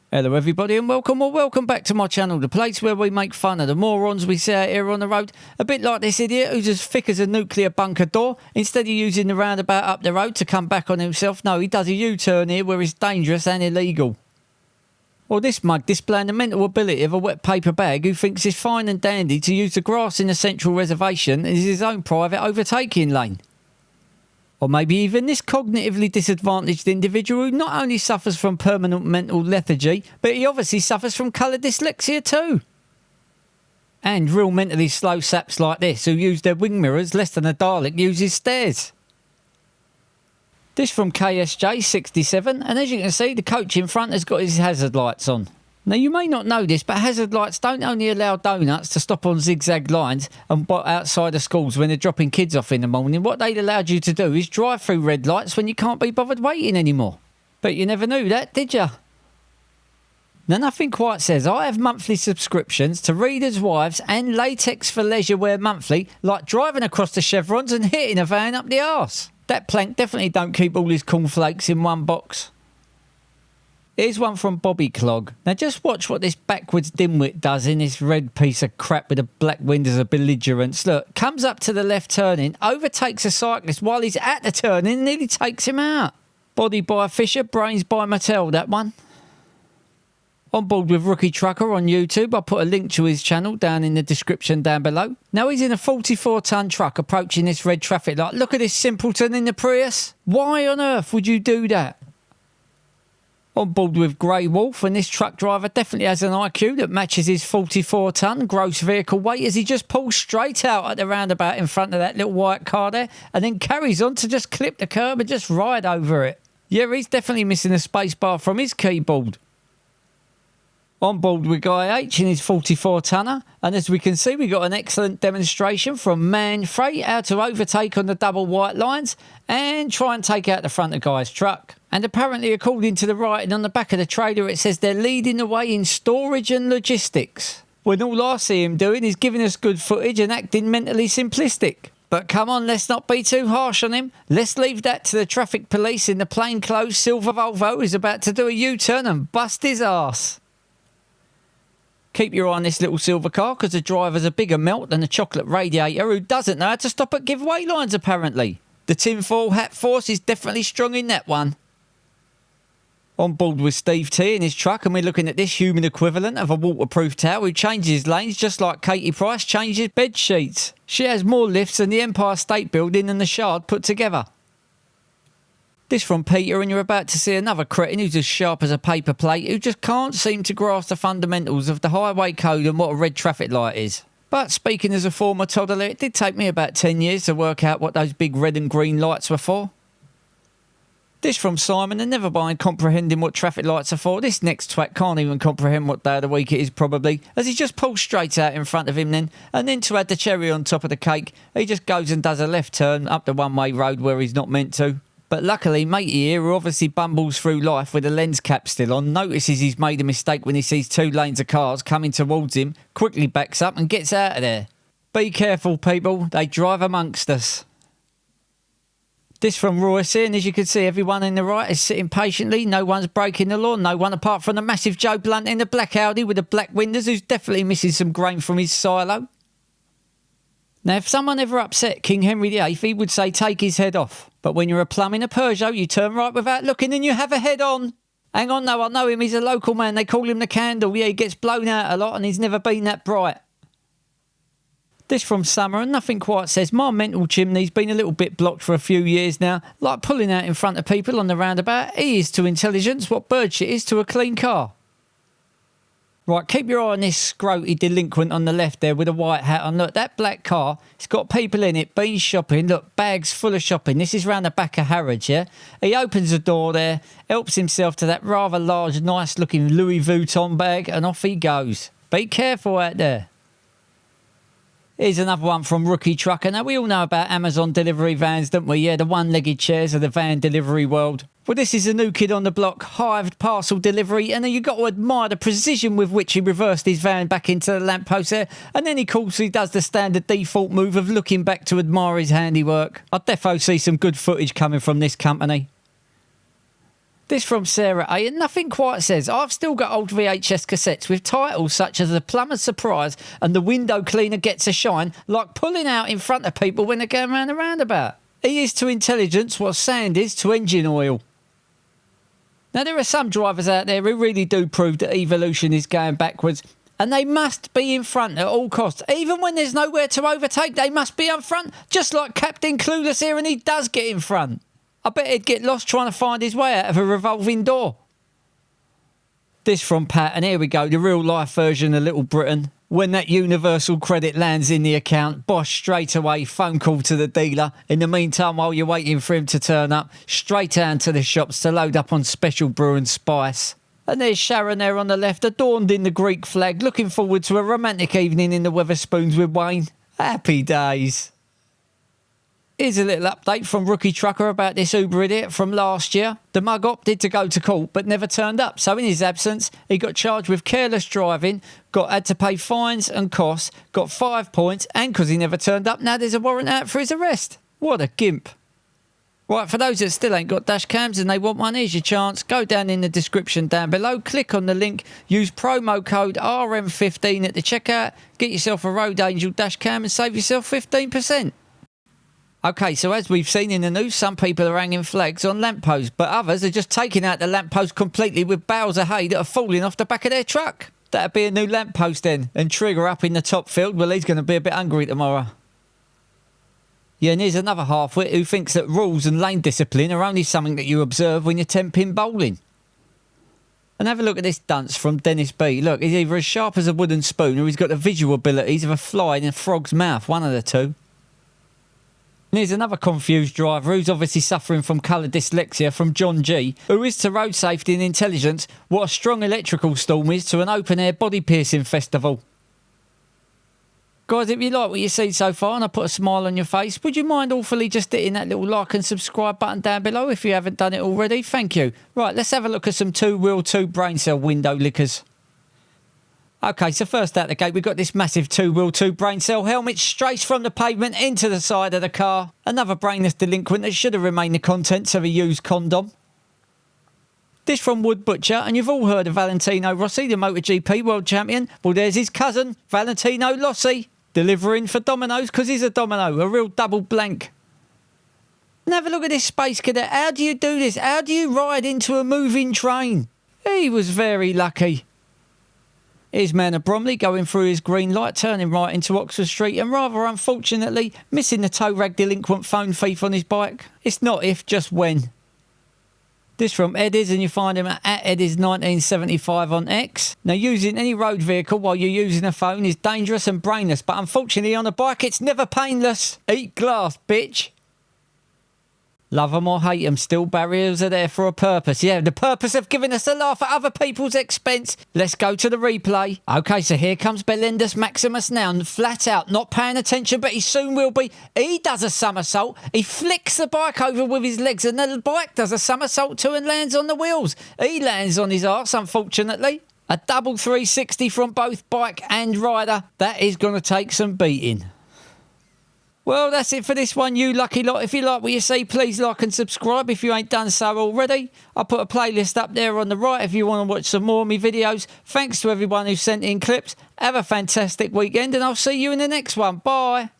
Hello everybody and welcome back to my channel, the place where we make fun of the morons we see out here on the road. A bit like this idiot who's as thick as a nuclear bunker door. Instead of using the roundabout up the road to come back on himself, no, he does a U-turn here where it's dangerous and illegal. Or this mug displaying the mental ability of a wet paper bag who thinks it's fine and dandy to use the grass in the central reservation as his own private overtaking lane. Or maybe even this cognitively disadvantaged individual who not only suffers from permanent mental lethargy, but he obviously suffers from colour dyslexia too. And real mentally slow saps like this who use their wing mirrors less than a Dalek uses stairs. This from KSJ67, and as you can see, the coach in front has got his hazard lights on. Now you may not know this, but hazard lights don't only allow donuts to stop on zigzag lines and outside of schools when they're dropping kids off in the morning. What they'd allowed you to do is drive through red lights when you can't be bothered waiting anymore. But you never knew that, did you? Now nothing quite says I have monthly subscriptions to Readers' Wives and Latex for Leisure Wear Monthly, like driving across the chevrons and hitting a van up the arse. That plank definitely don't keep all his cornflakes in one box. Here's one from Bobby Clog. Now just watch what this backwards dimwit does in this red piece of crap with the black windows of belligerence. Look, comes up to the left turning, overtakes a cyclist while he's at the turning and nearly takes him out. Body by Fisher, brains by Mattel, that one. On board with Rookie Trucker on YouTube. I put a link to his channel down in the description down below. Now he's in a 44-tonne truck approaching this red traffic light. Look at this simpleton in the Prius. Why on earth would you do that? On board with Grey Wolf, and this truck driver definitely has an IQ that matches his 44-tonne gross vehicle weight as he just pulls straight out at the roundabout in front of that little white car there and then carries on to just clip the curb and just ride over it. Yeah, he's definitely missing a space bar from his keyboard. On board with Guy H in his 44-tonner, and as we can see, we got an excellent demonstration from Manfrey how to overtake on the double white lines and try and take out the front of Guy's truck. And apparently, according to the writing on the back of the trailer, it says they're leading the way in storage and logistics, when all I see him doing is giving us good footage and acting mentally simplistic. But come on, let's not be too harsh on him. Let's leave that to the traffic police in the plainclothes silver Volvo who's about to do a U-turn and bust his arse. Keep your eye on this little silver car because the driver's a bigger melt than a chocolate radiator who doesn't know how to stop at giveaway lines apparently. The tinfoil hat force is definitely strong in that one. On board with Steve T in his truck, and we're looking at this human equivalent of a waterproof towel who changes lanes just like Katie Price changes bed sheets. She has more lifts than the Empire State Building and the Shard put together. This from Peter, and you're about to see another cretin who's as sharp as a paper plate who just can't seem to grasp the fundamentals of the highway code and what a red traffic light is. But speaking as a former toddler, it did take me about 10 years to work out what those big red and green lights were for. This from Simon, and never mind comprehending what traffic lights are for, this next twat can't even comprehend what day of the week it is probably, as he just pulls straight out in front of him then, and then to add the cherry on top of the cake, he just goes and does a left turn up the one-way road where he's not meant to. But luckily, matey here, who obviously bumbles through life with a lens cap still on, notices he's made a mistake when he sees two lanes of cars coming towards him, quickly backs up and gets out of there. Be careful, people. They drive amongst us. This from Royce here, and as you can see, everyone in the right is sitting patiently. No one's breaking the law. No one apart from the massive Joe Blunt in the black Audi with the black windows who's definitely missing some grain from his silo. Now, if someone ever upset King Henry VIII, he would say take his head off. But when you're a plum in a Peugeot, you turn right without looking and you have a head on. Hang on, no, I know him. He's a local man. They call him the Candle. Yeah, he gets blown out a lot and he's never been that bright. This from Summer, and nothing quite says my mental chimney's been a little bit blocked for a few years now. Like pulling out in front of people on the roundabout. He is to intelligence what bird shit is to a clean car. Right, keep your eye on this scroty delinquent on the left there with a white hat on. Look, that black car, it's got people in it, been shopping. Look, bags full of shopping. This is round the back of Harrods, yeah? He opens the door there, helps himself to that rather large, nice-looking Louis Vuitton bag, and off he goes. Be careful out there. Here's another one from Rookie Trucker. Now, we all know about Amazon delivery vans, don't we? Yeah, the one-legged chairs of the van delivery world. Well, this is a new kid on the block, hived parcel delivery, and then you've got to admire the precision with which he reversed his van back into the lamppost there, and then he does the standard default move of looking back to admire his handiwork. I'd defo see some good footage coming from this company. This from Sarah A, and nothing quite says, I've still got old VHS cassettes with titles such as The Plumber's Surprise and The Window Cleaner Gets a Shine, like pulling out in front of people when they're going round a roundabout. E is to intelligence what sand is to engine oil. Now there are some drivers out there who really do prove that evolution is going backwards, and they must be in front at all costs. Even when there's nowhere to overtake, they must be in front, just like Captain Clueless here, and he does get in front. I bet he'd get lost trying to find his way out of a revolving door. This from Pat, and here we go, the real life version of Little Britain. When that universal credit lands in the account, boss straight away, phone call to the dealer. In the meantime, while you're waiting for him to turn up, straight down to the shops to load up on special brew and spice. And there's Sharon there on the left, adorned in the Greek flag, looking forward to a romantic evening in the Wetherspoons with Wayne. Happy days. Here's a little update from Rookie Trucker about this Uber idiot from last year. The mug opted to go to court but never turned up, so in his absence he got charged with careless driving, had to pay fines and costs, got 5 points, and because he never turned up, now there's a warrant out for his arrest. What a gimp. Right, for those that still ain't got dash cams and they want one, here's your chance. Go down in the description down below, click on the link, use promo code RM15 at the checkout, get yourself a Road Angel dash cam and save yourself 15%. Okay, so as we've seen in the news, some people are hanging flags on lampposts, but others are just taking out the lamppost completely with bales of hay that are falling off the back of their truck. That'd be a new lamppost then, and Trigger up in the top field, well, he's going to be a bit hungry tomorrow. Yeah, and here's another halfwit who thinks that rules and lane discipline are only something that you observe when you're 10-pin bowling. And have a look at this dunce from Dennis B. Look, he's either as sharp as a wooden spoon or he's got the visual abilities of a fly in a frog's mouth, one of the two. And here's another confused driver who's obviously suffering from colour dyslexia from John G, who is to road safety and intelligence what a strong electrical storm is to an open-air body piercing festival. Guys, if you like what you see so far and I put a smile on your face, would you mind awfully just hitting that little like and subscribe button down below if you haven't done it already? Thank you. Right, let's have a look at some 2-wheel 2 brain cell window lickers. Okay, so first out the gate, we've got this massive 2-wheel 2 brain cell helmet straight from the pavement into the side of the car. Another brainless delinquent that should have remained the contents of a used condom. This from Wood Butcher, and you've all heard of Valentino Rossi, the MotoGP world champion. Well, there's his cousin, Valentino Rossi, delivering for Domino's because he's a domino, a real double blank. And have a look at this space cadet. How do you do this? How do you ride into a moving train? He was very lucky. Here's Man of Bromley going through his green light, turning right into Oxford Street and rather unfortunately missing the tow rag delinquent phone thief on his bike. It's not if, just when. This from Eddies, and you find him at Eddies1975 on X. Now, using any road vehicle while you're using a phone is dangerous and brainless, but unfortunately on a bike it's never painless. Eat glass, bitch. Love 'em or hate 'em, still barriers are there for a purpose. Yeah, the purpose of giving us a laugh at other people's expense. Let's go to the replay. Okay, so here comes Belendus Maximus now, flat out, not paying attention, but he soon will be. He does a somersault. He flicks the bike over with his legs, and the bike does a somersault too and lands on the wheels. He lands on his arse, unfortunately. A double 360 from both bike and rider. That is going to take some beating. Well, that's it for this one, you lucky lot. If you like what you see, please like and subscribe if you ain't done so already. I'll put a playlist up there on the right if you want to watch some more of my videos. Thanks to everyone who sent in clips. Have a fantastic weekend and I'll see you in the next one. Bye.